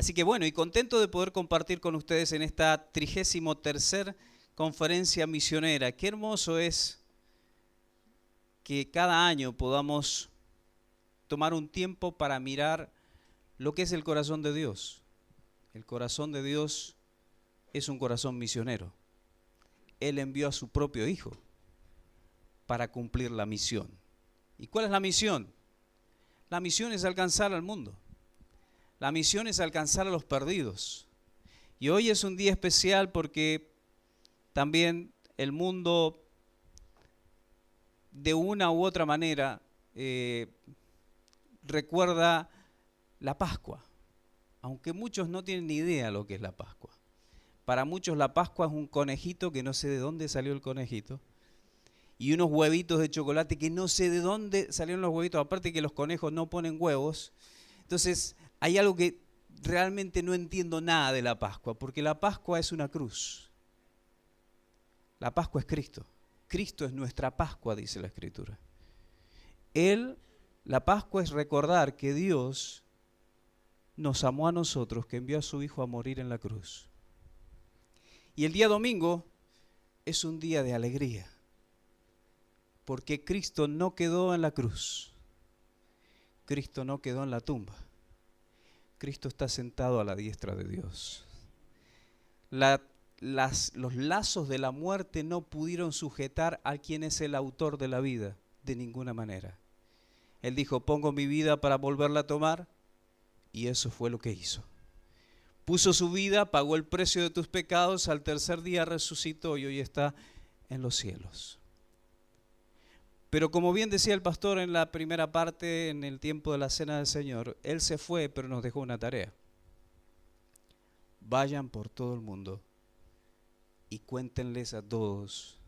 Así que bueno, y contento de poder compartir con ustedes en esta 33ª conferencia misionera. Qué hermoso es que cada año podamos tomar un tiempo para mirar lo que es el corazón de Dios. El corazón de Dios es un corazón misionero. Él envió a su propio Hijo para cumplir la misión. ¿Y cuál es la misión? La misión es alcanzar al mundo. La misión es alcanzar a los perdidos. Y hoy es un día especial porque también el mundo, de una u otra manera, recuerda la Pascua. Aunque muchos no tienen ni idea lo que es la Pascua. Para muchos la Pascua es un conejito que no sé de dónde salió el conejito. Y unos huevitos de chocolate que no sé de dónde salieron los huevitos. Aparte que los conejos no ponen huevos. Entonces hay algo que realmente no entiendo nada de la Pascua. Porque la Pascua es una cruz. La Pascua es Cristo. Cristo es nuestra Pascua, dice la Escritura. La Pascua es recordar que Dios nos amó a nosotros, que envió a su Hijo a morir en la cruz. Y el día domingo es un día de alegría, porque Cristo no quedó en la cruz, Cristo no quedó en la tumba, Cristo está sentado a la diestra de Dios. Los lazos de la muerte no pudieron sujetar a quien es el autor de la vida, de ninguna manera. Él dijo, pongo mi vida para volverla a tomar, y eso fue lo que hizo. Puso su vida, pagó el precio de tus pecados, al tercer día resucitó y hoy está en los cielos. Pero como bien decía el pastor en la primera parte, en el tiempo de la Cena del Señor, Él se fue, pero nos dejó una tarea. Vayan por todo el mundo y cuéntenles a todos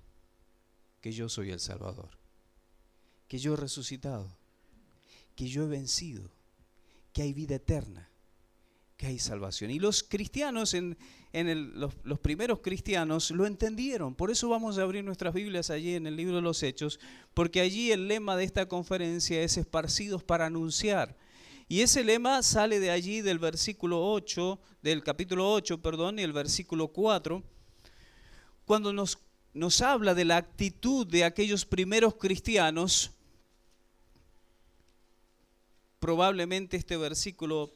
que yo soy el Salvador, que yo he resucitado, que yo he vencido, que hay vida eterna, que hay salvación. Y los cristianos, los primeros cristianos lo entendieron. Por eso vamos a abrir nuestras Biblias allí en el libro de los Hechos, porque allí el lema de esta conferencia es esparcidos para anunciar. Y ese lema sale de allí del capítulo 8, y el versículo 4, cuando nos habla de la actitud de aquellos primeros cristianos. Probablemente este versículo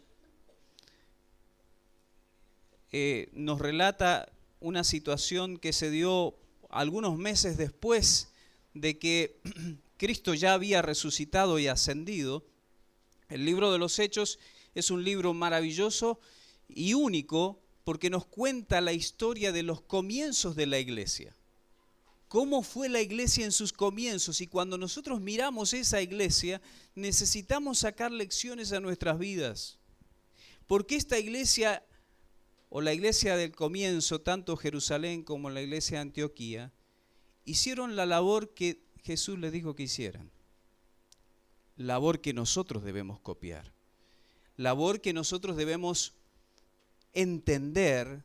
nos relata una situación que se dio algunos meses después de que Cristo ya había resucitado y ascendido. El libro de los Hechos es un libro maravilloso y único porque nos cuenta la historia de los comienzos de la iglesia. ¿Cómo fue la iglesia en sus comienzos? Y cuando nosotros miramos esa iglesia, necesitamos sacar lecciones a nuestras vidas. Porque esta iglesia, o la iglesia del comienzo, tanto Jerusalén como la iglesia de Antioquía, hicieron la labor que Jesús les dijo que hicieran. Labor que nosotros debemos copiar. Labor que nosotros debemos entender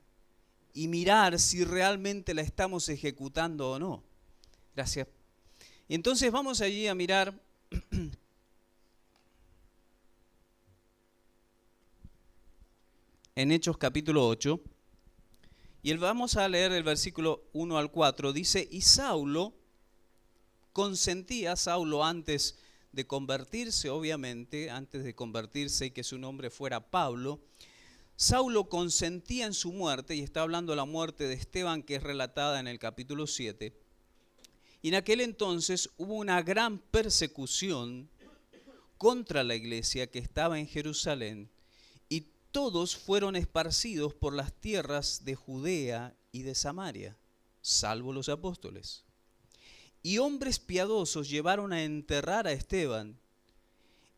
y mirar si realmente la estamos ejecutando o no. Gracias. Y entonces vamos allí a mirar en Hechos capítulo 8, y vamos a leer el versículo 1 al 4. Dice, y Saulo antes de convertirse, obviamente, antes de convertirse y que su nombre fuera Pablo, Saulo consentía en su muerte, y está hablando de la muerte de Esteban, que es relatada en el capítulo 7. Y en aquel entonces hubo una gran persecución contra la iglesia que estaba en Jerusalén, y todos fueron esparcidos por las tierras de Judea y de Samaria, salvo los apóstoles. Y hombres piadosos llevaron a enterrar a Esteban,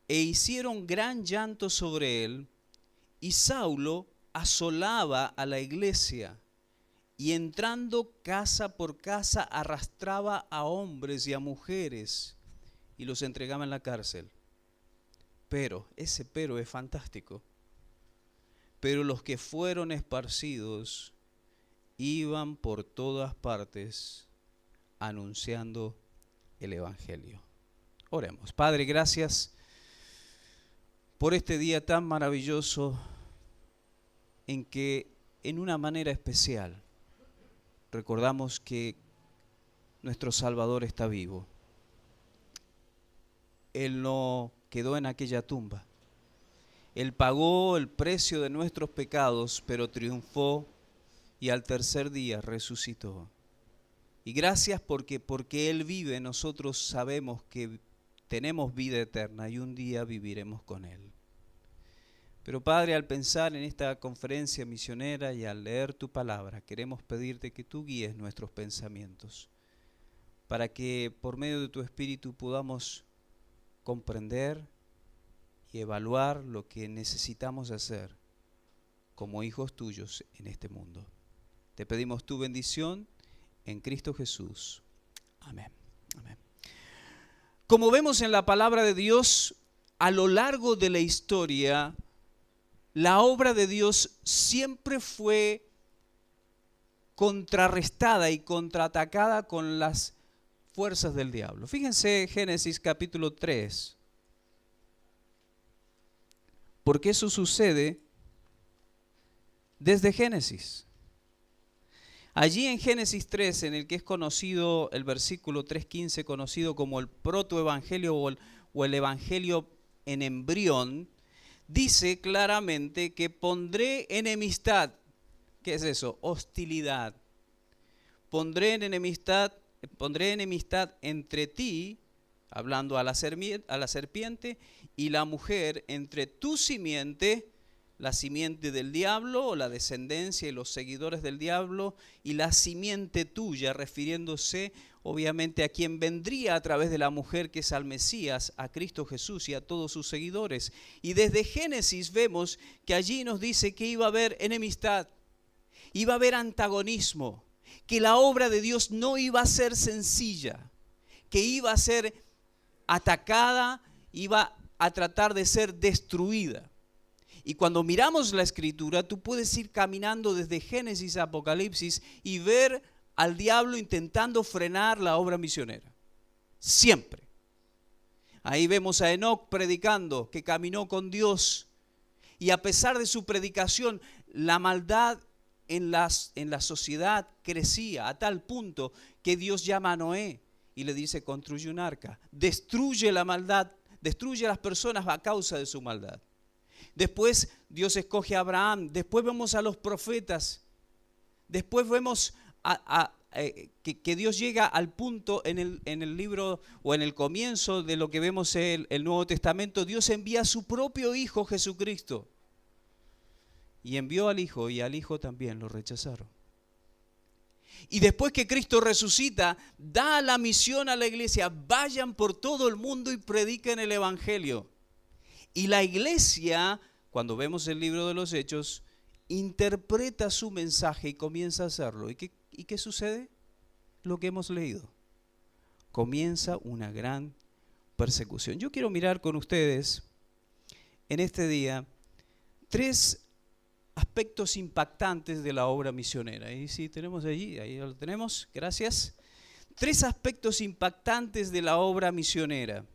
e hicieron gran llanto sobre él. Y Saulo asolaba a la iglesia y entrando casa por casa arrastraba a hombres y a mujeres y los entregaba en la cárcel. Ese pero es fantástico. Pero los que fueron esparcidos iban por todas partes anunciando el Evangelio. Oremos. Padre, gracias por este día tan maravilloso en que en una manera especial recordamos que nuestro Salvador está vivo. Él no quedó en aquella tumba. Él pagó el precio de nuestros pecados, pero triunfó y al tercer día resucitó. Y gracias porque Él vive, nosotros sabemos que tenemos vida eterna y un día viviremos con Él. Pero Padre, al pensar en esta conferencia misionera y al leer tu palabra, queremos pedirte que tú guíes nuestros pensamientos, para que por medio de tu Espíritu podamos comprender y evaluar lo que necesitamos hacer como hijos tuyos en este mundo. Te pedimos tu bendición en Cristo Jesús. Amén. Amén. Como vemos en la palabra de Dios, a lo largo de la historia, la obra de Dios siempre fue contrarrestada y contraatacada con las fuerzas del diablo. Fíjense Génesis capítulo 3. Porque eso sucede desde Génesis. Allí en Génesis 3, en el que es conocido el versículo 3:15, conocido como el protoevangelio o el evangelio en embrión, dice claramente que pondré enemistad. ¿Qué es eso? Hostilidad. Pondré enemistad entre ti, hablando a la serpiente, y la mujer, entre tu simiente, la simiente del diablo, o la descendencia y los seguidores del diablo, y la simiente tuya, refiriéndose obviamente a quien vendría a través de la mujer, que es al Mesías, a Cristo Jesús y a todos sus seguidores. Y desde Génesis vemos que allí nos dice que iba a haber enemistad, iba a haber antagonismo, que la obra de Dios no iba a ser sencilla, que iba a ser atacada, iba a tratar de ser destruida. Y cuando miramos la Escritura, tú puedes ir caminando desde Génesis a Apocalipsis y ver al diablo intentando frenar la obra misionera. Siempre. Ahí vemos a Enoc predicando, que caminó con Dios. Y a pesar de su predicación, la maldad en la sociedad crecía a tal punto que Dios llama a Noé y le dice: construye un arca. Destruye la maldad, destruye a las personas a causa de su maldad. Después Dios escoge a Abraham, después vemos a los profetas, después vemos que Dios llega al punto en el libro o en el comienzo de lo que vemos en el Nuevo Testamento. Dios envía a su propio Hijo Jesucristo y envió al Hijo, y al Hijo también lo rechazaron. Y después que Cristo resucita, da la misión a la iglesia: vayan por todo el mundo y prediquen el Evangelio. Y la iglesia, cuando vemos el libro de los Hechos, interpreta su mensaje y comienza a hacerlo. ¿Y qué sucede? Lo que hemos leído. Comienza una gran persecución. Yo quiero mirar con ustedes en este día 3 aspectos impactantes de la obra misionera. Y si tenemos allí, ahí lo tenemos, gracias. 3 aspectos impactantes de la obra misionera.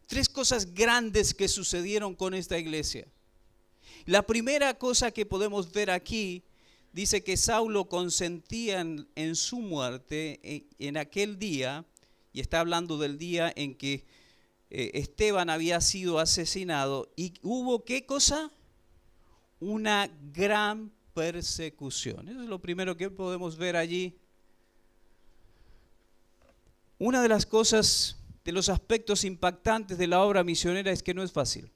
3 cosas grandes que sucedieron con esta iglesia. La primera cosa que podemos ver aquí, dice que Saulo consentía en su muerte en aquel día, y está hablando del día en que Esteban había sido asesinado, y hubo ¿qué cosa? Una gran persecución. Eso es lo primero que podemos ver allí. Una de las cosas, de los aspectos impactantes de la obra misionera, es que no es fácil.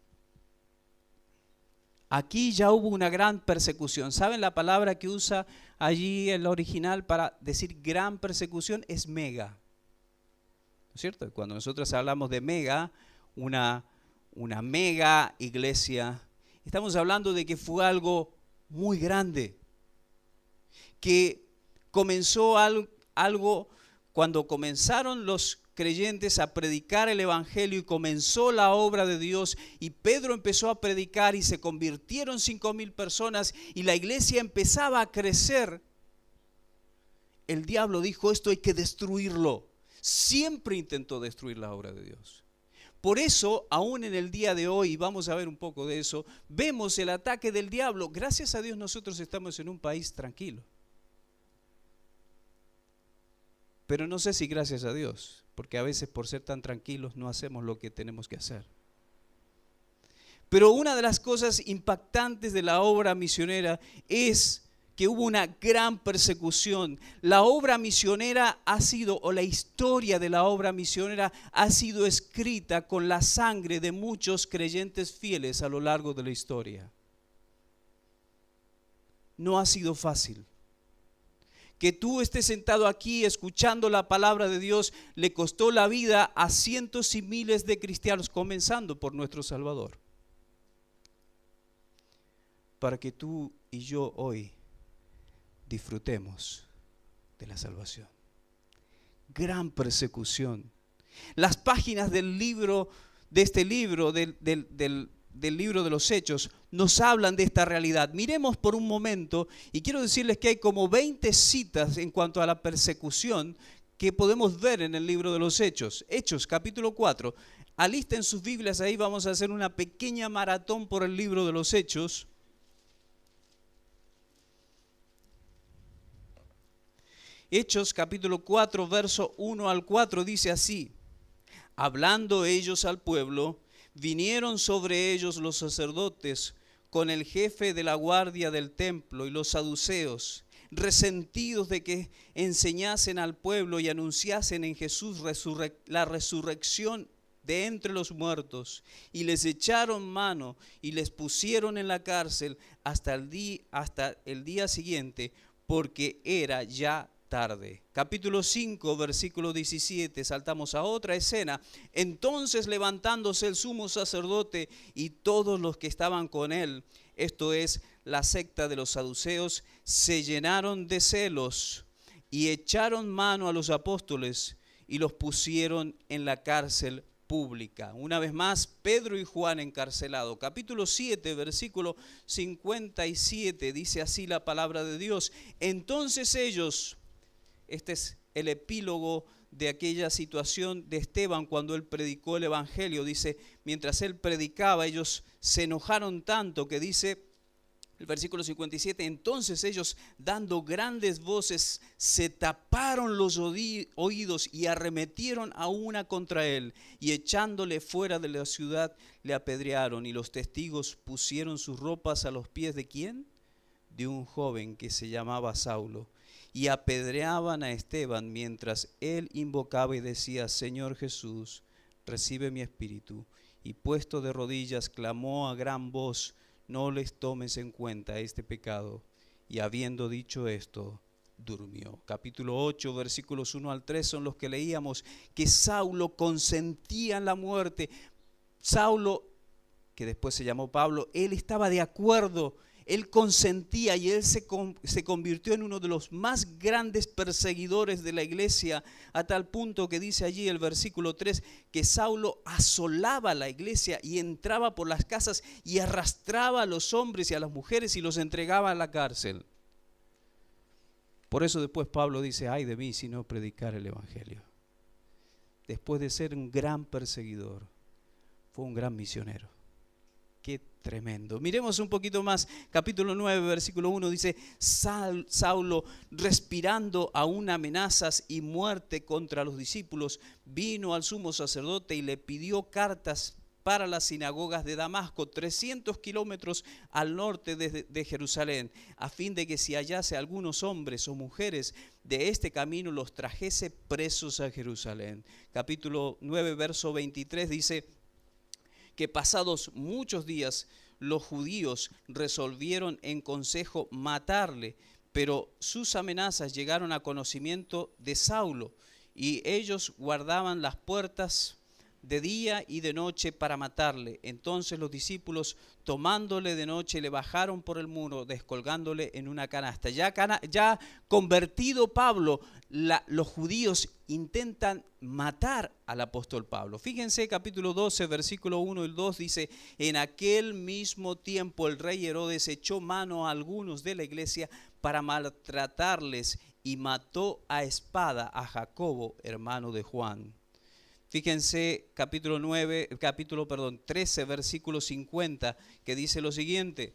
Aquí ya hubo una gran persecución. ¿Saben la palabra que usa allí el original para decir gran persecución? Es mega. ¿No es cierto? Cuando nosotros hablamos de mega, una mega iglesia, estamos hablando de que fue algo muy grande, que comenzó algo cuando comenzaron los creyentes a predicar el Evangelio y comenzó la obra de Dios, y Pedro empezó a predicar y se convirtieron 5,000 personas y la iglesia empezaba a crecer. El diablo dijo: esto hay que destruirlo. Siempre intentó destruir la obra de Dios. Por eso, aún en el día de hoy, vamos a ver un poco de eso, vemos el ataque del diablo. Gracias a Dios nosotros estamos en un país tranquilo. Pero no sé si gracias a Dios, porque a veces por ser tan tranquilos no hacemos lo que tenemos que hacer. Pero una de las cosas impactantes de la obra misionera es que hubo una gran persecución. La obra misionera ha sido, o la historia de la obra misionera ha sido escrita con la sangre de muchos creyentes fieles a lo largo de la historia. No ha sido fácil. Que tú estés sentado aquí escuchando la palabra de Dios le costó la vida a cientos y miles de cristianos, comenzando por nuestro Salvador. Para que tú y yo hoy disfrutemos de la salvación. Gran persecución. Las páginas del libro, de este libro, del libro de los Hechos, nos hablan de esta realidad. Miremos por un momento, y quiero decirles que hay como 20 citas en cuanto a la persecución que podemos ver en el libro de los Hechos. Hechos, capítulo 4. Alisten sus Biblias, ahí vamos a hacer una pequeña maratón por el libro de los Hechos. Hechos capítulo 4, verso 1 al 4 dice así: hablando ellos al pueblo, vinieron sobre ellos los sacerdotes con el jefe de la guardia del templo y los saduceos, resentidos de que enseñasen al pueblo y anunciasen en Jesús la resurrección de entre los muertos, y les echaron mano y les pusieron en la cárcel hasta el día siguiente, porque era ya tarde. Capítulo 5, versículo 17, saltamos a otra escena. Entonces, levantándose el sumo sacerdote y todos los que estaban con él, esto es, la secta de los saduceos, se llenaron de celos y echaron mano a los apóstoles y los pusieron en la cárcel pública. Una vez más, Pedro y Juan encarcelados. Capítulo 7, versículo 57, dice así la palabra de Dios. Entonces ellos, este es el epílogo de aquella situación de Esteban cuando él predicó el evangelio. Dice, mientras él predicaba, ellos se enojaron tanto que dice el versículo 57, entonces ellos, dando grandes voces, se taparon los oídos y arremetieron a una contra él, y echándole fuera de la ciudad le apedrearon, y los testigos pusieron sus ropas a los pies ¿de quién? De un joven que se llamaba Saulo, y apedreaban a Esteban mientras él invocaba y decía, Señor Jesús, recibe mi espíritu. Y puesto de rodillas clamó a gran voz, no les tomes en cuenta este pecado. Y habiendo dicho esto, durmió. Capítulo 8, versículos 1 al 3 son los que leíamos, que Saulo consentía en la muerte. Saulo, que después se llamó Pablo, él estaba de acuerdo, él consentía y él se convirtió en uno de los más grandes perseguidores de la iglesia, a tal punto que dice allí el versículo 3 que Saulo asolaba la iglesia y entraba por las casas y arrastraba a los hombres y a las mujeres y los entregaba a la cárcel. Por eso después Pablo dice, ay de mí si no predicar el evangelio. Después de ser un gran perseguidor, fue un gran misionero. Qué tremendo. Miremos un poquito más. Capítulo 9, versículo 1 dice, Saulo, respirando aún amenazas y muerte contra los discípulos, vino al sumo sacerdote y le pidió cartas para las sinagogas de Damasco, 300 kilómetros al norte de Jerusalén, a fin de que si hallase algunos hombres o mujeres de este camino, los trajese presos a Jerusalén. Capítulo 9, verso 23 dice, que pasados muchos días los judíos resolvieron en consejo matarle, pero sus amenazas llegaron a conocimiento de Saulo y ellos guardaban las puertas de día y de noche para matarle. Entonces los discípulos, tomándole de noche, le bajaron por el muro, descolgándole en una canasta. Ya convertido Pablo, los judíos intentan matar al apóstol Pablo. Fíjense, capítulo 12, versículo 1 y 2 dice, en aquel mismo tiempo el rey Herodes echó mano a algunos de la iglesia para maltratarles y mató a espada a Jacobo, hermano de Juan. Fíjense capítulo 13, versículo 50, que dice lo siguiente: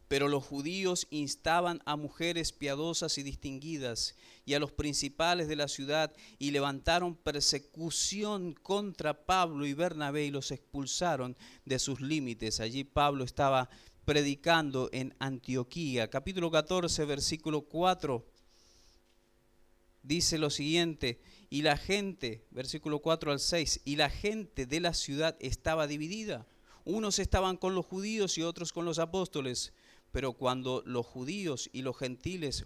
pero los judíos instaban a mujeres piadosas y distinguidas y a los principales de la ciudad y levantaron persecución contra Pablo y Bernabé y los expulsaron de sus límites. Allí Pablo estaba predicando en Antioquía. Capítulo 14, versículo 4, dice lo siguiente: y la gente, versículo 4 al 6, y la gente de la ciudad estaba dividida. Unos estaban con los judíos y otros con los apóstoles. Pero cuando los judíos y los gentiles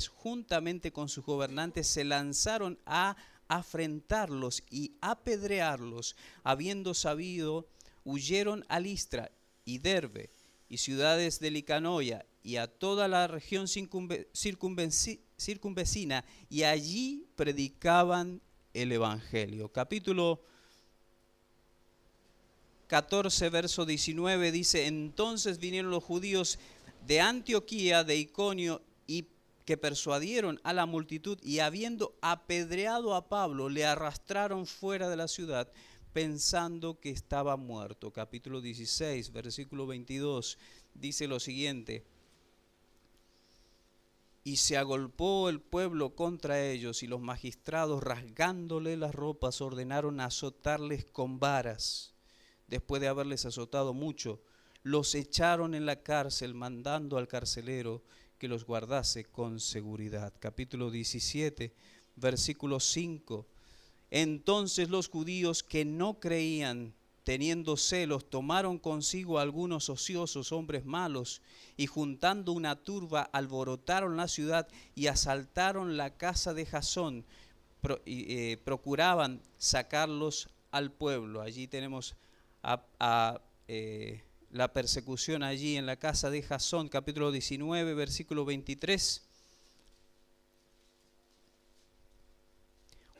juntamente con sus gobernantes se lanzaron a afrentarlos y apedrearlos, habiendo sabido, huyeron a Listra y Derbe y ciudades de Licanoia y a toda la región circunvecina, y allí predicaban el evangelio. Capítulo 14, verso 19 dice: entonces vinieron los judíos de Antioquía, de Iconio, y que persuadieron a la multitud, y habiendo apedreado a Pablo, le arrastraron fuera de la ciudad, pensando que estaba muerto. Capítulo 16, versículo 22, dice lo siguiente: y se agolpó el pueblo contra ellos, y los magistrados, rasgándole las ropas, ordenaron azotarles con varas. Después de haberles azotado mucho, los echaron en la cárcel, mandando al carcelero que los guardase con seguridad. Capítulo 17, versículo 5. Entonces los judíos que no creían, teniendo celos, tomaron consigo a algunos ociosos hombres malos, y juntando una turba, alborotaron la ciudad y asaltaron la casa de Jasón. Procuraban sacarlos al pueblo. Allí tenemos la persecución allí en la casa de Jasón, capítulo 19, versículo 23.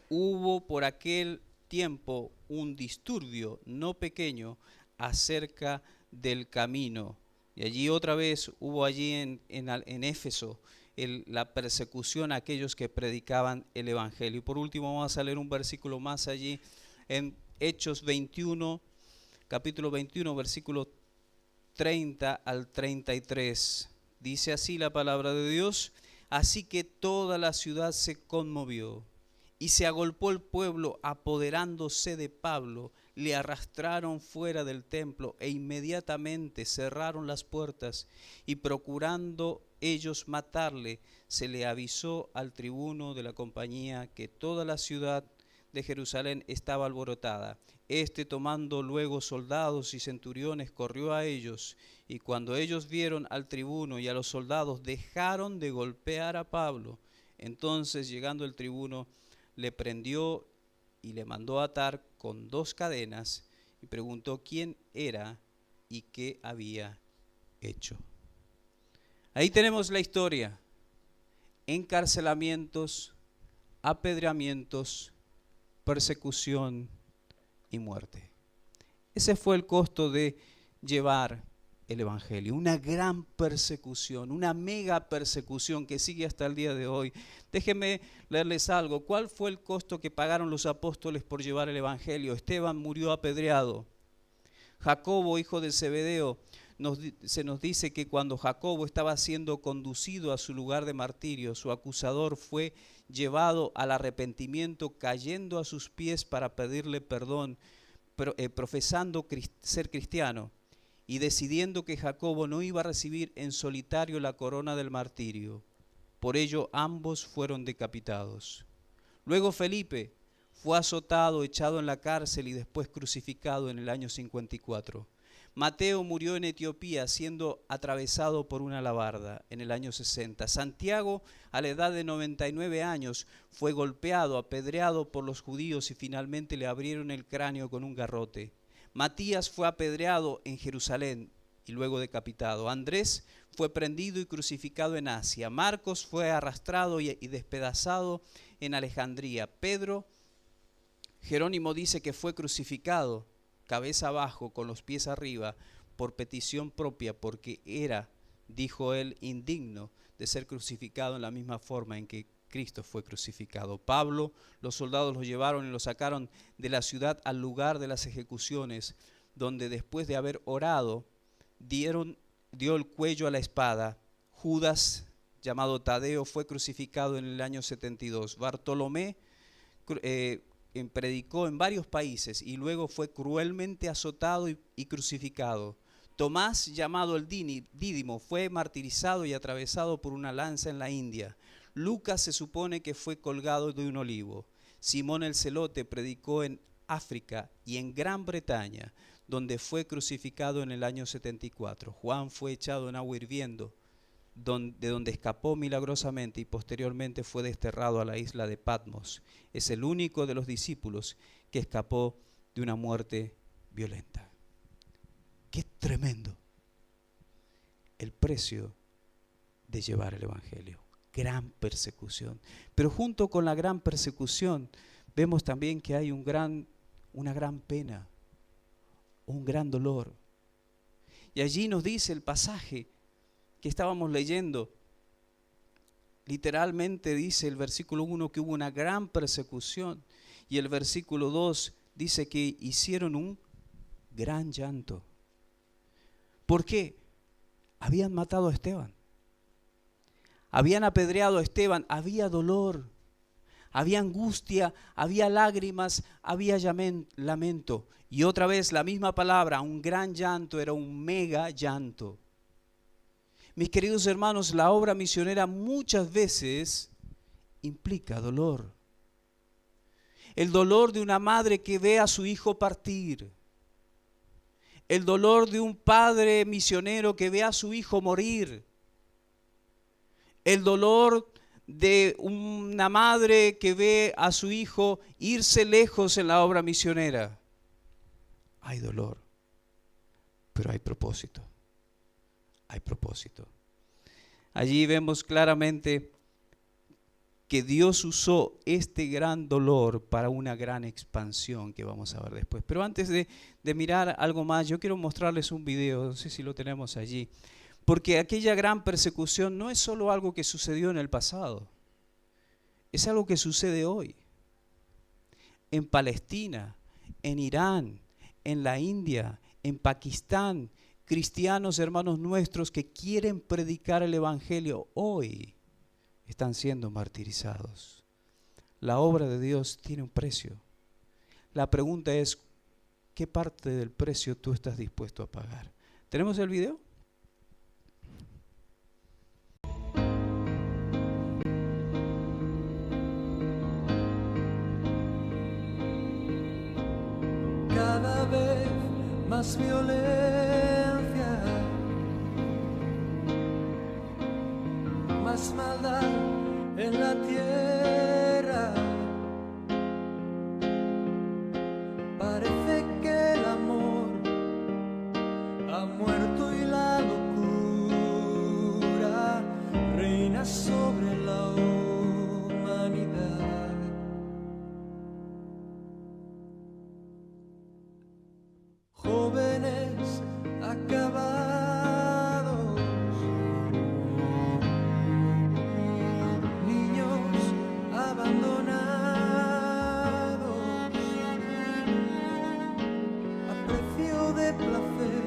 Hubo por aquel tiempo un disturbio no pequeño acerca del camino. Y allí otra vez hubo allí en Éfeso la persecución a aquellos que predicaban el evangelio. Y por último vamos a leer un versículo más allí en Hechos 21, capítulo 21, versículo 30 al 33. Dice así la palabra de Dios: así que toda la ciudad se conmovió y se agolpó el pueblo, apoderándose de Pablo, le arrastraron fuera del templo e inmediatamente cerraron las puertas, y procurando ellos matarle, se le avisó al tribuno de la compañía que toda la ciudad de Jerusalén estaba alborotada. Este, tomando luego soldados y centuriones, corrió a ellos, y cuando ellos vieron al tribuno y a los soldados, dejaron de golpear a Pablo. Entonces, llegando el tribuno, le prendió y le mandó atar con 2 cadenas, y preguntó quién era y qué había hecho. Ahí tenemos la historia: encarcelamientos, apedreamientos, persecución y muerte. Ese fue el costo de llevar el evangelio. Una gran persecución, una mega persecución que sigue hasta el día de hoy. Déjenme leerles algo. ¿Cuál fue el costo que pagaron los apóstoles por llevar el evangelio? Esteban murió apedreado. Jacobo, hijo de Zebedeo, se nos dice que cuando Jacobo estaba siendo conducido a su lugar de martirio, su acusador fue llevado al arrepentimiento, cayendo a sus pies para pedirle perdón, profesando ser cristiano y decidiendo que Jacobo no iba a recibir en solitario la corona del martirio. Por ello ambos fueron decapitados. Luego Felipe fue azotado, echado en la cárcel y después crucificado en el año 54. Mateo murió en Etiopía siendo atravesado por una alabarda en el año 60. Santiago, a la edad de 99 años, fue golpeado, apedreado por los judíos y finalmente le abrieron el cráneo con un garrote. Matías fue apedreado en Jerusalén y luego decapitado. Andrés fue prendido y crucificado en Asia. Marcos fue arrastrado y despedazado en Alejandría. Jerónimo dice que fue crucificado cabeza abajo, con los pies arriba, por petición propia, porque era dijo él, indigno de ser crucificado en la misma forma en que Cristo fue crucificado. Pablo, los soldados lo llevaron y lo sacaron de la ciudad al lugar de las ejecuciones, donde después de haber orado, dio el cuello a la espada. Judas, llamado Tadeo, fue crucificado en el año 72. Bartolomé predicó en varios países y luego fue cruelmente azotado y crucificado. Tomás, llamado el Dídimo, fue martirizado y atravesado por una lanza en la India. Lucas se supone que fue colgado de un olivo. Simón el Celote predicó en África y en Gran Bretaña, donde fue crucificado en el año 74. Juan fue echado en agua hirviendo, de donde escapó milagrosamente y posteriormente fue desterrado a la isla de Patmos. Es el único de los discípulos que escapó de una muerte violenta. ¡Qué tremendo! El precio de llevar el evangelio. Gran persecución. Pero junto con la gran persecución vemos también que hay una gran pena, un gran dolor. Y allí nos dice el pasaje que estábamos leyendo, literalmente dice el versículo 1 que hubo una gran persecución, y el versículo 2 dice que hicieron un gran llanto. ¿Por qué? Habían matado a Esteban, habían apedreado a Esteban, había dolor, había angustia, había lágrimas, había lamento. Y otra vez la misma palabra, un gran llanto, era un mega llanto. Mis queridos hermanos, la obra misionera muchas veces implica dolor. El dolor de una madre que ve a su hijo partir. El dolor de un padre misionero que ve a su hijo morir. El dolor de una madre que ve a su hijo irse lejos en la obra misionera. Hay dolor, pero hay propósito. Hay propósito. Allí vemos claramente que Dios usó este gran dolor para una gran expansión que vamos a ver después. Pero antes de mirar algo más, yo quiero mostrarles un video, no sé si lo tenemos allí, porque aquella gran persecución no es solo algo que sucedió en el pasado, es algo que sucede hoy, en Palestina, en Irán, en la India, en Pakistán. Cristianos, hermanos nuestros, que quieren predicar el evangelio hoy están siendo martirizados. La obra de Dios tiene un precio. La pregunta es, ¿qué parte del precio tú estás dispuesto a pagar? ¿Tenemos el video? Cada vez más violencia, más maldad en la tierra. Parece que el amor ha muerto y la locura reina sobre la humanidad. Jóvenes acabados, niños abandonados, a precio de placer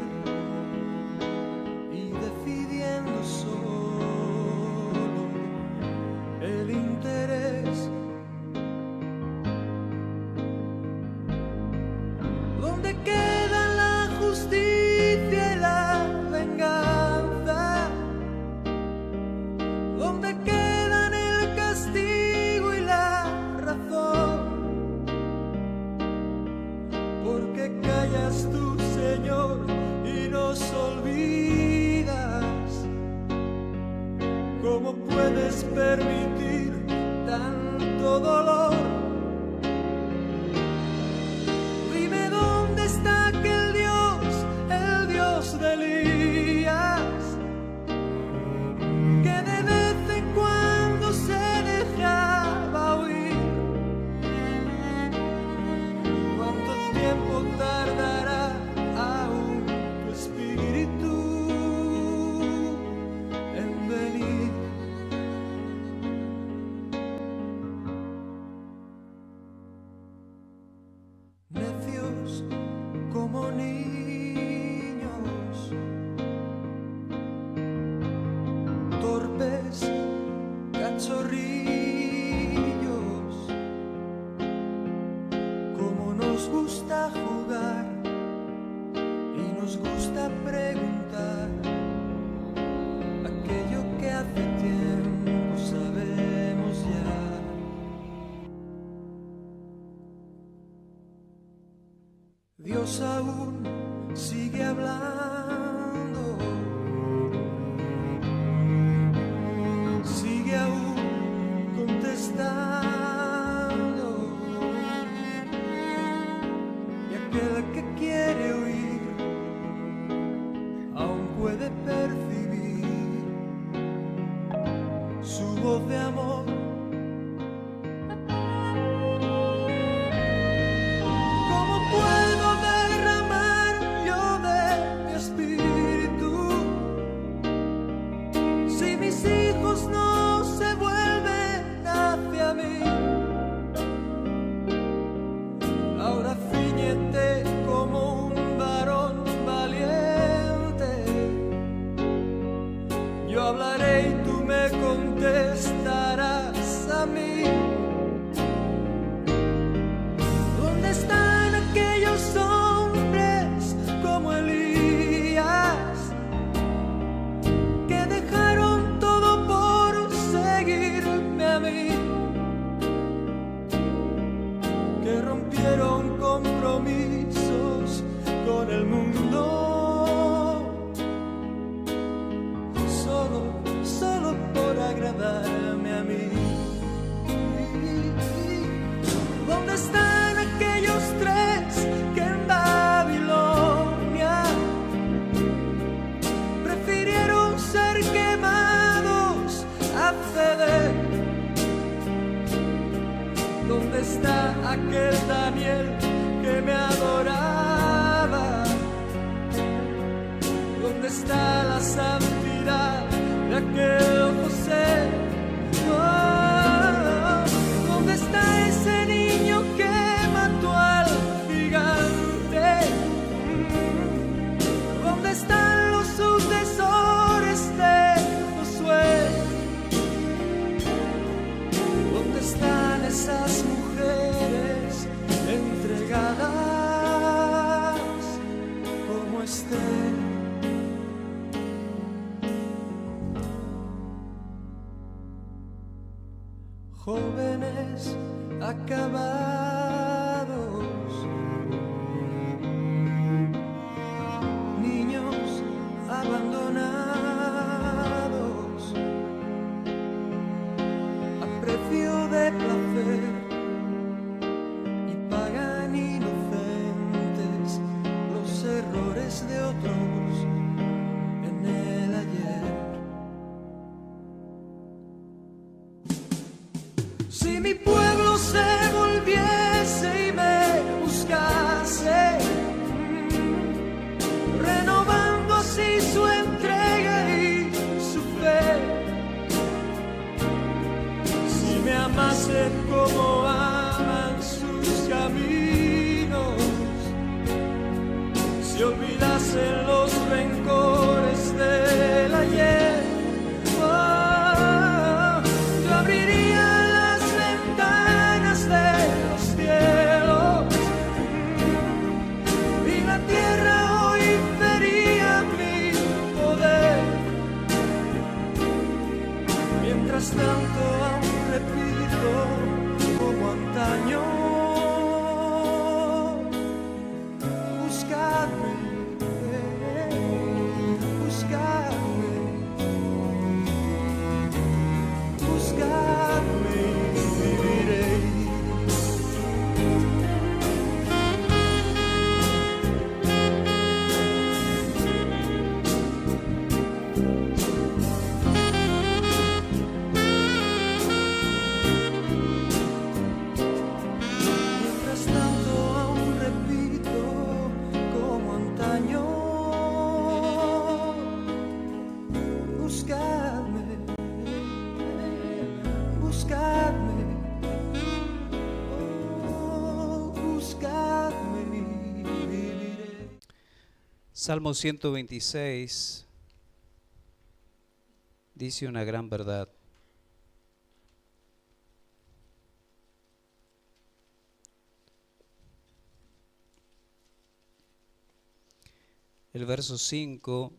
y decidiendo solo el interés. ¿Dónde queda la justicia y la venganza? ¿Dónde quedan el castigo y la razón? ¿Por qué callas tú, Señor, y nos olvidas? ¿Cómo puedes permitir tanto dolor? Dime dónde está aquel Dios, el Dios de Elías, que de vez en cuando se dejaba oír. ¿Cuánto tiempo tardará aún tu espíritu golpes, cachorrillos, como nos gusta jugar y nos gusta preguntar aquello que hace tiempo sabemos ya. Dios aún sigue hablando, sigue aún contestando, y aquel que quiere oír aún puede percibir su voz de amor. ¿Cómo puedo derramar yo de mi espíritu si mis hijos no se vuelven hacia mí? Ahora ciñete como un varón valiente. Yo hablaré y tú me contestarás a mí. ¿Dónde están aquellos hombres como Elías que dejaron todo por seguirme a mí? Que rompieron compromisos con el mundo solo por agradarme a mí. ¿Dónde están aquellos tres que en Babilonia prefirieron ser quemados a ceder? ¿Dónde está aquel Daniel que me adoraba? ¿Dónde está la santidad de aquel José? Oh, ¿dónde está ese niño que mató al gigante? ¿Dónde están los sucesores de Josué? ¿Dónde están esas mujeres entregadas como Esther? Jóvenes acabados, niños abandonados, a precio de placer, y pagan inocentes los errores de otros en el ayer. Si mi pueblo se volviese y me buscase, renovando así su entrega y su fe, si me amase como aman sus caminos, si olvidasen los rencores del ayer, oh, yo abriría las ventanas de los cielos y la tierra hoy vería mi poder. Mientras tanto aún repito como antaño, buscadme, buscadme, buscadme y viviréis. Mientras tanto aún repito como antaño, buscadme, buscadme, oh, buscadme y viviré. Salmo 126. dice una gran verdad. El verso 5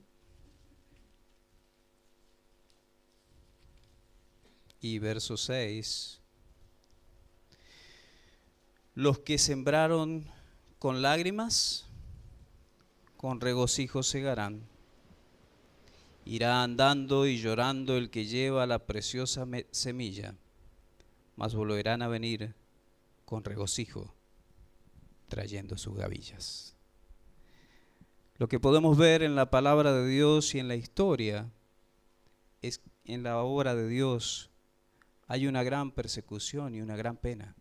y verso 6. Los que sembraron con lágrimas, con regocijo segarán. Irá andando y llorando el que lleva la preciosa semilla, mas volverán a venir con regocijo, trayendo sus gavillas. Lo que podemos ver en la palabra de Dios y en la historia es en la obra de Dios hay una gran persecución y una gran pena.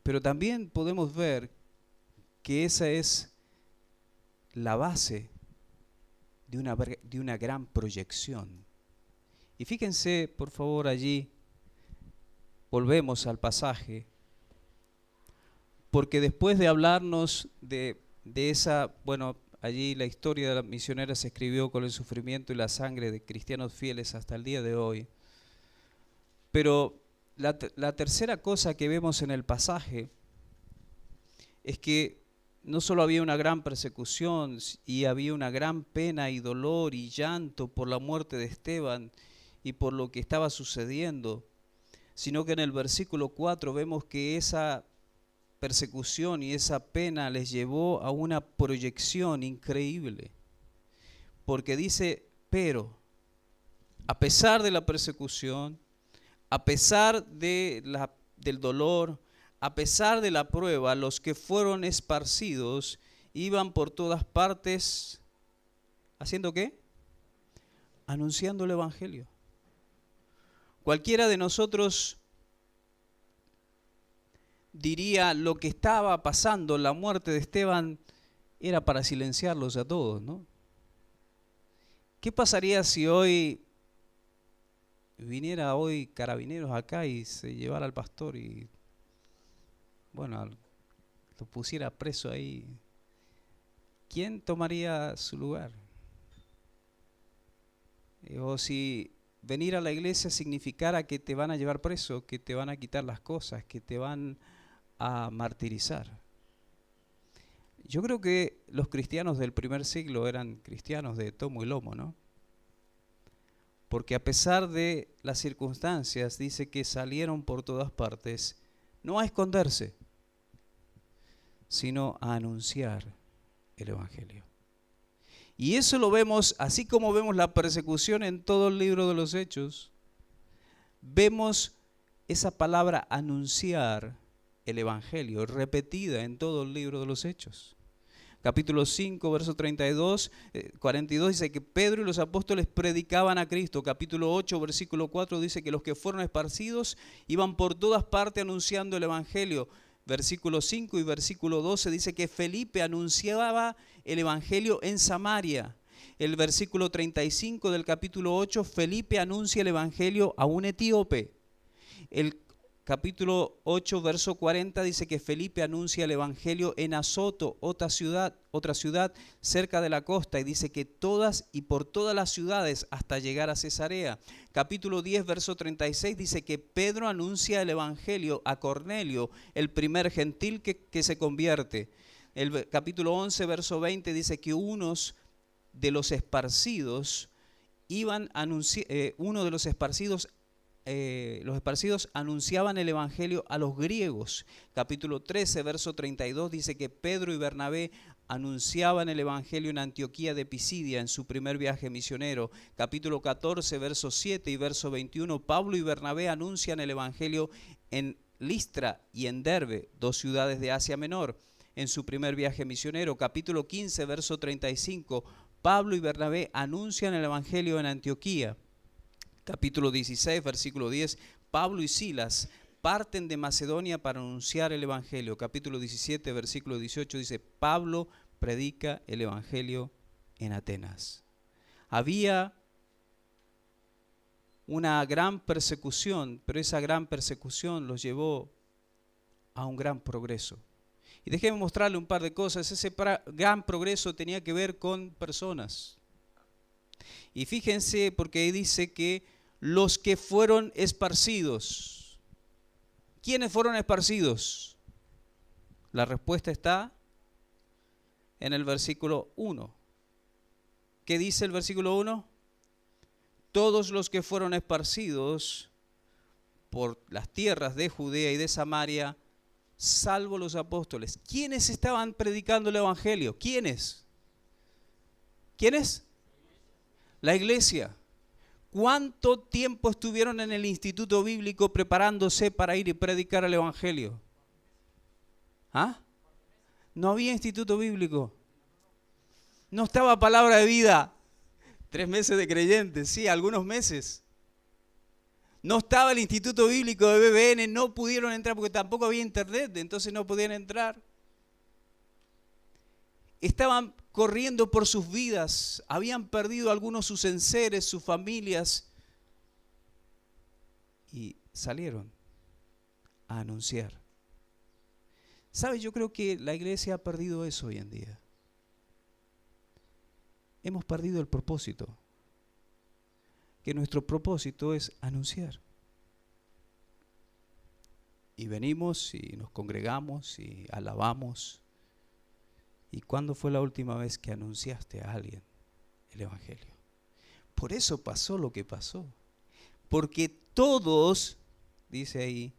Pero también podemos ver que esa es la base de una gran proyección. Y fíjense, por favor, allí, volvemos al pasaje, porque después de hablarnos de esa, bueno, allí la historia de la misionera se escribió con el sufrimiento y la sangre de cristianos fieles hasta el día de hoy. Pero la tercera cosa que vemos en el pasaje es que no solo había una gran persecución y había una gran pena y dolor y llanto por la muerte de Esteban y por lo que estaba sucediendo, sino que en el versículo 4 vemos que esa persecución y esa pena les llevó a una proyección increíble. Porque dice, pero a pesar de la persecución, a pesar de del dolor, a pesar de la prueba, los que fueron esparcidos iban por todas partes, ¿haciendo qué? Anunciando el Evangelio. Cualquiera de nosotros diría lo que estaba pasando, la muerte de Esteban, era para silenciarlos a todos, ¿no? ¿Qué pasaría si hoy viniera carabineros acá y se llevara al pastor y, bueno, lo pusiera preso ahí? ¿Quién tomaría su lugar? O si venir a la iglesia significara que te van a llevar preso, que te van a quitar las cosas, que te van a martirizar. Yo creo que los cristianos del primer siglo eran cristianos de tomo y lomo, ¿no? Porque a pesar de las circunstancias, dice que salieron por todas partes, no a esconderse, sino a anunciar el Evangelio. Y eso lo vemos, así como vemos la persecución en todo el libro de los Hechos, vemos esa palabra anunciar el Evangelio repetida en todo el libro de los Hechos. Capítulo 5, verso 42 dice que Pedro y los apóstoles predicaban a Cristo. Capítulo 8, versículo 4 dice que los que fueron esparcidos iban por todas partes anunciando el Evangelio. Versículo 5 y versículo 12 dice que Felipe anunciaba el Evangelio en Samaria. El versículo 35 del capítulo 8, Felipe anuncia el Evangelio a un etíope. El capítulo 8, verso 40 dice que Felipe anuncia el Evangelio en Azoto, otra ciudad cerca de la costa, y dice que todas y por todas las ciudades hasta llegar a Cesarea. Capítulo 10, verso 36 dice que Pedro anuncia el Evangelio a Cornelio, el primer gentil que se convierte. El capítulo 11, verso 20 dice que unos de los esparcidos los esparcidos anunciaban el Evangelio a los griegos. Capítulo 13, verso 32 dice que Pedro y Bernabé anunciaban el Evangelio en Antioquía de Pisidia en su primer viaje misionero. Capítulo 14, verso 7 y verso 21, Pablo y Bernabé anuncian el Evangelio en Listra y en Derbe, dos ciudades de Asia Menor, en su primer viaje misionero. Capítulo 15, verso 35, Pablo y Bernabé anuncian el Evangelio en Antioquía. Capítulo 16, versículo 10, Pablo y Silas parten de Macedonia para anunciar el Evangelio. Capítulo 17, versículo 18 dice, Pablo predica el Evangelio en Atenas. Había una gran persecución, pero esa gran persecución los llevó a un gran progreso. Y déjeme mostrarle un par de cosas. Ese gran progreso tenía que ver con personas. Y fíjense, porque ahí dice que los que fueron esparcidos. ¿Quiénes fueron esparcidos? La respuesta está en el versículo 1. ¿Qué dice el versículo 1? Todos los que fueron esparcidos por las tierras de Judea y de Samaria, salvo los apóstoles. ¿Quiénes estaban predicando el evangelio? ¿Quiénes? ¿Quiénes? La iglesia. ¿Cuánto tiempo estuvieron en el instituto bíblico preparándose para ir y predicar el evangelio? ¿Ah? No había instituto bíblico. No estaba palabra de vida. 3 meses de creyentes, sí, algunos meses. No estaba el instituto bíblico de BBN, no pudieron entrar porque tampoco había internet, entonces no podían entrar. Estaban corriendo por sus vidas, habían perdido algunos sus enseres, sus familias, y salieron a anunciar. ¿Sabes? Yo creo que la iglesia ha perdido eso hoy en día. Hemos perdido el propósito. Que nuestro propósito es anunciar. Y venimos y nos congregamos y alabamos. ¿Y cuándo fue la última vez que anunciaste a alguien el evangelio? Por eso pasó lo que pasó. Porque todos, dice ahí,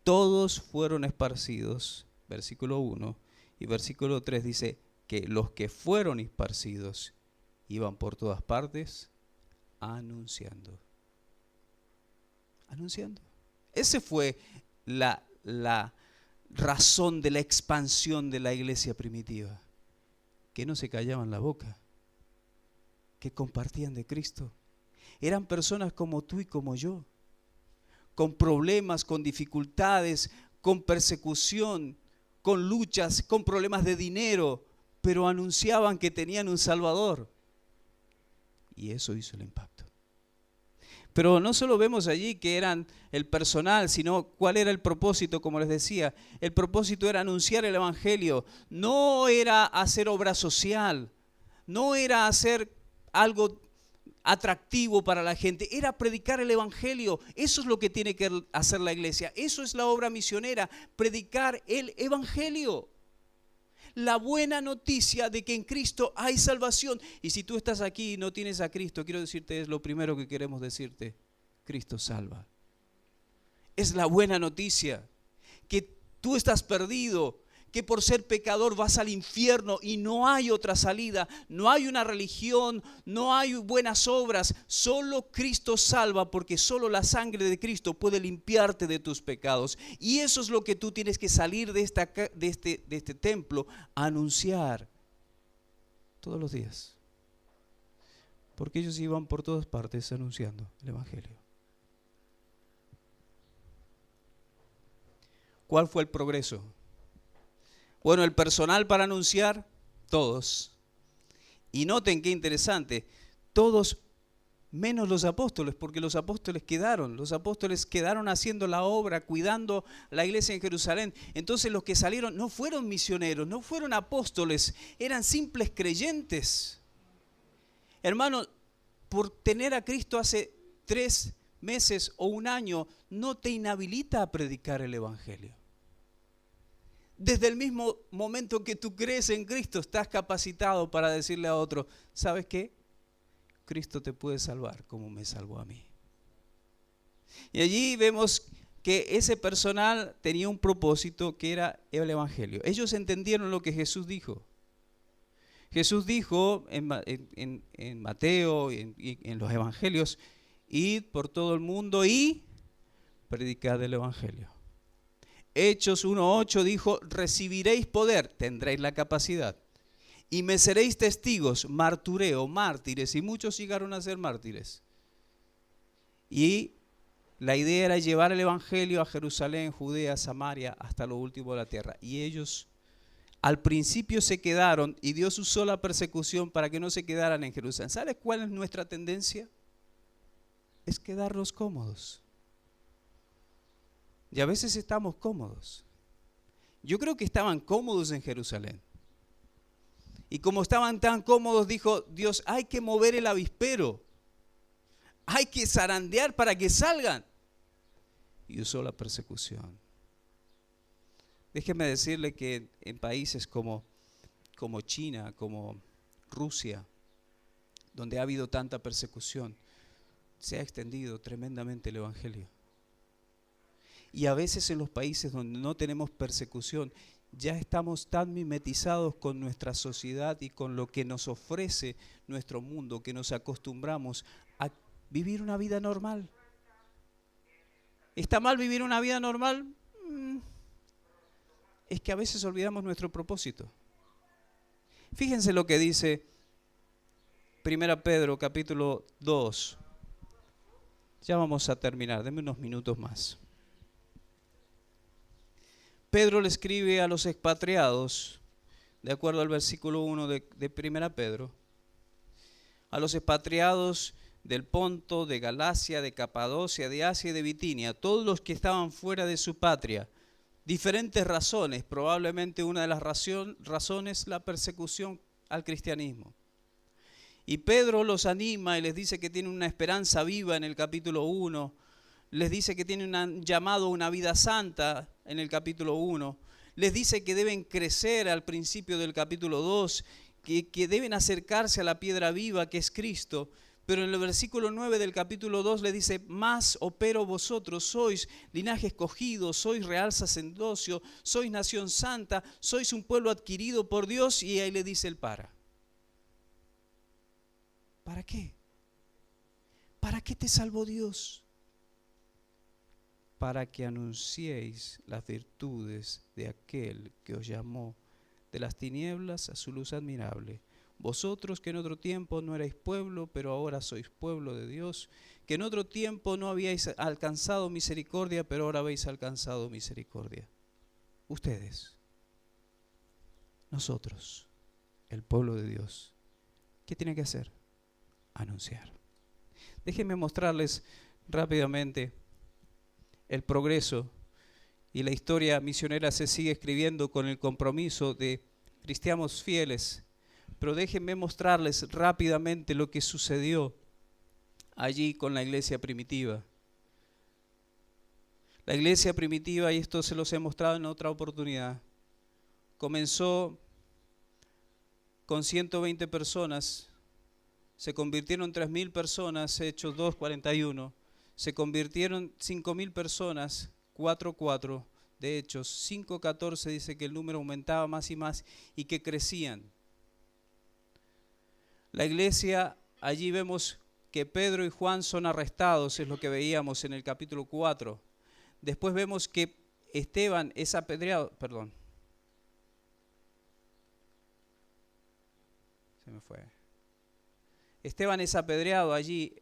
todos fueron esparcidos, versículo 1, y versículo 3 dice que los que fueron esparcidos iban por todas partes anunciando. Anunciando. Esa fue la razón de la expansión de la iglesia primitiva. Que no se callaban la boca. Que compartían de Cristo. Eran personas como tú y como yo. Con problemas, con dificultades, con persecución, con luchas, con problemas de dinero, pero anunciaban que tenían un Salvador. Y eso hizo el impacto. Pero no solo vemos allí que eran el personal, sino cuál era el propósito, como les decía. El propósito era anunciar el evangelio. No era hacer obra social, no era hacer algo atractivo para la gente, era predicar el evangelio. Eso es lo que tiene que hacer la iglesia. Eso es la obra misionera, predicar el evangelio. La buena noticia de que en Cristo hay salvación. Y si tú estás aquí y no tienes a Cristo, quiero decirte, es lo primero que queremos decirte: Cristo salva. Es la buena noticia, que tú estás perdido, que por ser pecador vas al infierno y no hay otra salida, no hay una religión, no hay buenas obras, solo Cristo salva, porque solo la sangre de Cristo puede limpiarte de tus pecados. Y eso es lo que tú tienes que salir de este templo a anunciar todos los días. Porque ellos iban por todas partes anunciando el evangelio. ¿Cuál fue el progreso? Bueno, el personal para anunciar, todos. Y noten qué interesante, todos menos los apóstoles, porque los apóstoles quedaron haciendo la obra, cuidando la iglesia en Jerusalén. Entonces los que salieron no fueron misioneros, no fueron apóstoles, eran simples creyentes. Hermano, por tener a Cristo hace 3 meses o 1 año, no te inhabilita a predicar el evangelio. Desde el mismo momento que tú crees en Cristo, estás capacitado para decirle a otro: ¿sabes qué? Cristo te puede salvar como me salvó a mí. Y allí vemos que ese personal tenía un propósito, que era el evangelio. Ellos entendieron lo que Jesús dijo. Jesús dijo en Mateo y en los evangelios: id por todo el mundo y predicad el evangelio. Hechos 1:8 dijo: recibiréis poder, tendréis la capacidad, y me seréis testigos, martureo, mártires, y muchos llegaron a ser mártires. Y la idea era llevar el evangelio a Jerusalén, Judea, Samaria, hasta lo último de la tierra. Y ellos al principio se quedaron, y Dios usó la persecución para que no se quedaran en Jerusalén. ¿Sabes cuál es nuestra tendencia? Es quedarnos cómodos. Y a veces estamos cómodos. Yo creo que estaban cómodos en Jerusalén. Y como estaban tan cómodos, dijo Dios, hay que mover el avispero. Hay que zarandear para que salgan. Y usó la persecución. Déjeme decirle que en países como China, como Rusia, donde ha habido tanta persecución, se ha extendido tremendamente el Evangelio. Y a veces en los países donde no tenemos persecución, ya estamos tan mimetizados con nuestra sociedad y con lo que nos ofrece nuestro mundo, que nos acostumbramos a vivir una vida normal. ¿Está mal vivir una vida normal? Es que a veces olvidamos nuestro propósito. Fíjense lo que dice 1 Pedro capítulo 2. Ya vamos a terminar, denme unos minutos más. Pedro le escribe a los expatriados, de acuerdo al versículo 1 de 1 Pedro, a los expatriados del Ponto, de Galacia, de Capadocia, de Asia y de Bitinia, todos los que estaban fuera de su patria, diferentes razones, probablemente una de las razones la persecución al cristianismo. Y Pedro los anima y les dice que tiene una esperanza viva en el capítulo 1, les dice que tiene un llamado a una vida santa en el capítulo 1, les dice que deben crecer al principio del capítulo 2, que deben acercarse a la piedra viva que es Cristo. Pero en el versículo 9 del capítulo 2 le dice, mas pero vosotros sois linaje escogido, sois real sacerdocio, sois nación santa, sois un pueblo adquirido por Dios, y ahí le dice el para. ¿Para qué? ¿Para qué te salvó Dios? Para que anunciéis las virtudes de aquel que os llamó de las tinieblas a su luz admirable. Vosotros que en otro tiempo no erais pueblo, pero ahora sois pueblo de Dios, que en otro tiempo no habíais alcanzado misericordia, pero ahora habéis alcanzado misericordia. Ustedes, nosotros, el pueblo de Dios, ¿qué tiene que hacer? Anunciar. Déjenme mostrarles rápidamente el progreso, y la historia misionera se sigue escribiendo con el compromiso de cristianos fieles. Pero déjenme mostrarles rápidamente lo que sucedió allí con la iglesia primitiva. La iglesia primitiva, y esto se los he mostrado en otra oportunidad, comenzó con 120 personas, se convirtieron 3.000 personas, Hechos 2:41, se convirtieron 5.000 personas, 4:4 de Hechos, 5:14 dice que el número aumentaba más y más y que crecían. La iglesia, allí vemos que Pedro y Juan son arrestados, es lo que veíamos en el capítulo 4. Después vemos que Esteban es apedreado, Esteban es apedreado allí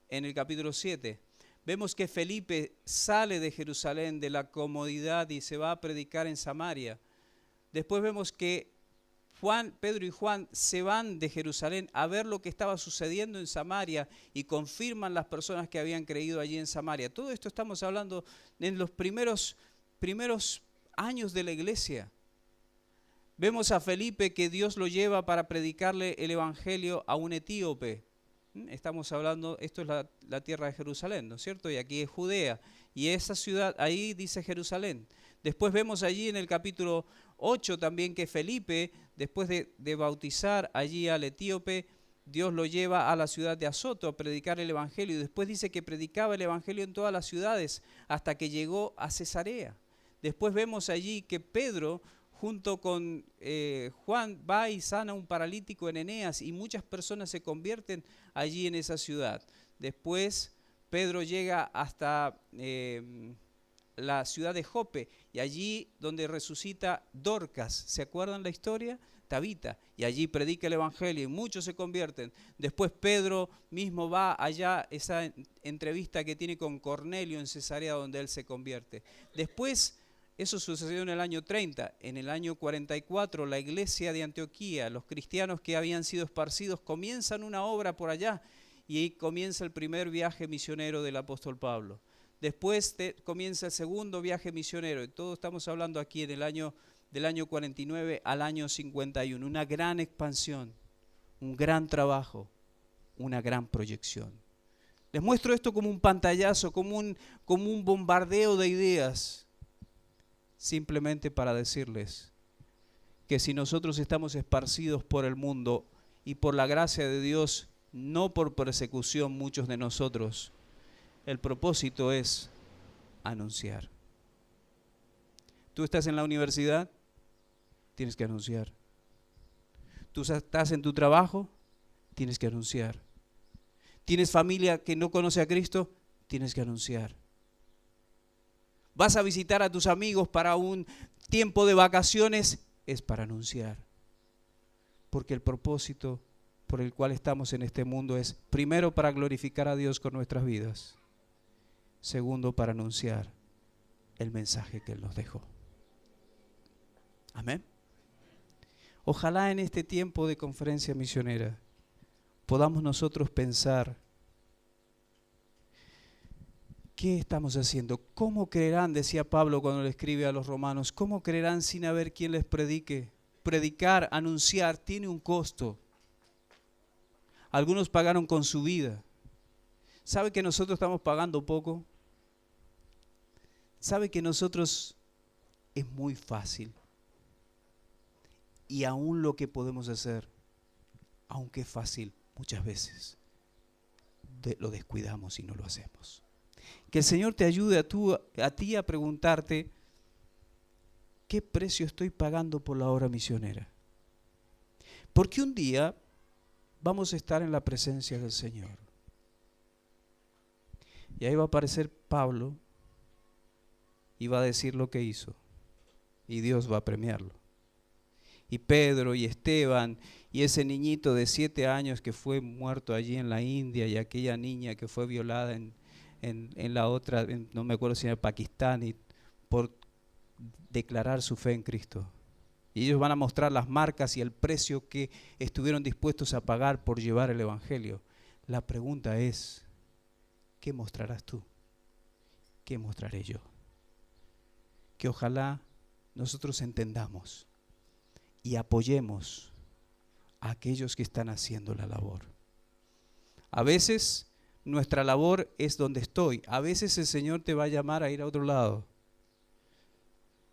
en el capítulo 7. Vemos que Felipe sale de Jerusalén, de la comodidad, y se va a predicar en Samaria. Después vemos que Pedro y Juan se van de Jerusalén a ver lo que estaba sucediendo en Samaria y confirman las personas que habían creído allí en Samaria. Todo esto estamos hablando en los primeros años de la iglesia. Vemos a Felipe que Dios lo lleva para predicarle el evangelio a un etíope. Estamos hablando, esto es la tierra de Jerusalén, ¿no es cierto? Y aquí es Judea. Y esa ciudad, ahí dice Jerusalén. Después vemos allí en el capítulo 8 también que Felipe, después de bautizar allí al etíope, Dios lo lleva a la ciudad de Azoto a predicar el evangelio. Y después dice que predicaba el evangelio en todas las ciudades hasta que llegó a Cesarea. Después vemos allí que Pedro, junto con Juan, va y sana a un paralítico en Eneas y muchas personas se convierten allí en esa ciudad. Después Pedro llega hasta la ciudad de Jope y allí donde resucita Dorcas. ¿Se acuerdan la historia? Tabita. Y allí predica el evangelio y muchos se convierten. Después Pedro mismo va allá, esa entrevista que tiene con Cornelio en Cesarea donde él se convierte. Después, eso sucedió en el año 30. En el año 44, la iglesia de Antioquía, los cristianos que habían sido esparcidos, comienzan una obra por allá y ahí comienza el primer viaje misionero del apóstol Pablo. Después comienza el segundo viaje misionero, y todo estamos hablando aquí en el año del año 49 al año 51. Una gran expansión, un gran trabajo, una gran proyección. Les muestro esto como un pantallazo, como un bombardeo de ideas, simplemente para decirles que si nosotros estamos esparcidos por el mundo y por la gracia de Dios, no por persecución muchos de nosotros, el propósito es anunciar. Tú estás en la universidad, tienes que anunciar. Tú estás en tu trabajo, tienes que anunciar. ¿Tienes familia que no conoce a Cristo? Tienes que anunciar. ¿Vas a visitar a tus amigos para un tiempo de vacaciones? Es para anunciar. Porque el propósito por el cual estamos en este mundo es, primero, para glorificar a Dios con nuestras vidas. Segundo, para anunciar el mensaje que Él nos dejó. Amén. Ojalá en este tiempo de conferencia misionera podamos nosotros pensar, ¿qué estamos haciendo? ¿Cómo creerán? Decía Pablo cuando le escribe a los romanos, ¿cómo creerán sin haber quien les predique? Predicar, anunciar, tiene un costo. Algunos pagaron con su vida. ¿Sabe que nosotros estamos pagando poco? ¿Sabe que nosotros es muy fácil? Y aún lo que podemos hacer, aunque es fácil, muchas veces lo descuidamos y no lo hacemos. Que el Señor te ayude a ti a preguntarte, ¿qué precio estoy pagando por la obra misionera? Porque un día vamos a estar en la presencia del Señor. Y ahí va a aparecer Pablo y va a decir lo que hizo. Y Dios va a premiarlo. Y Pedro y Esteban y ese niñito de 7 años que fue muerto allí en la India y aquella niña que fue violada en la otra, no me acuerdo si era Pakistán, y por declarar su fe en Cristo. Y ellos van a mostrar las marcas y el precio que estuvieron dispuestos a pagar por llevar el Evangelio. La pregunta es, ¿qué mostrarás tú? ¿Qué mostraré yo? Que ojalá nosotros entendamos y apoyemos a aquellos que están haciendo la labor. A veces nuestra labor es donde estoy. A veces el Señor te va a llamar a ir a otro lado.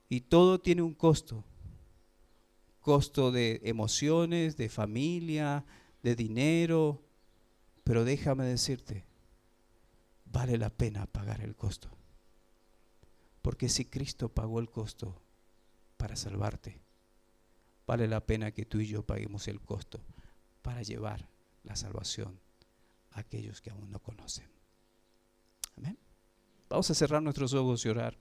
Y todo tiene un costo. Costo de emociones, de familia, de dinero. Pero déjame decirte, vale la pena pagar el costo. Porque si Cristo pagó el costo para salvarte, vale la pena que tú y yo paguemos el costo para llevar la salvación a aquellos que aún no conocen. Amén. Vamos a cerrar nuestros ojos y orar.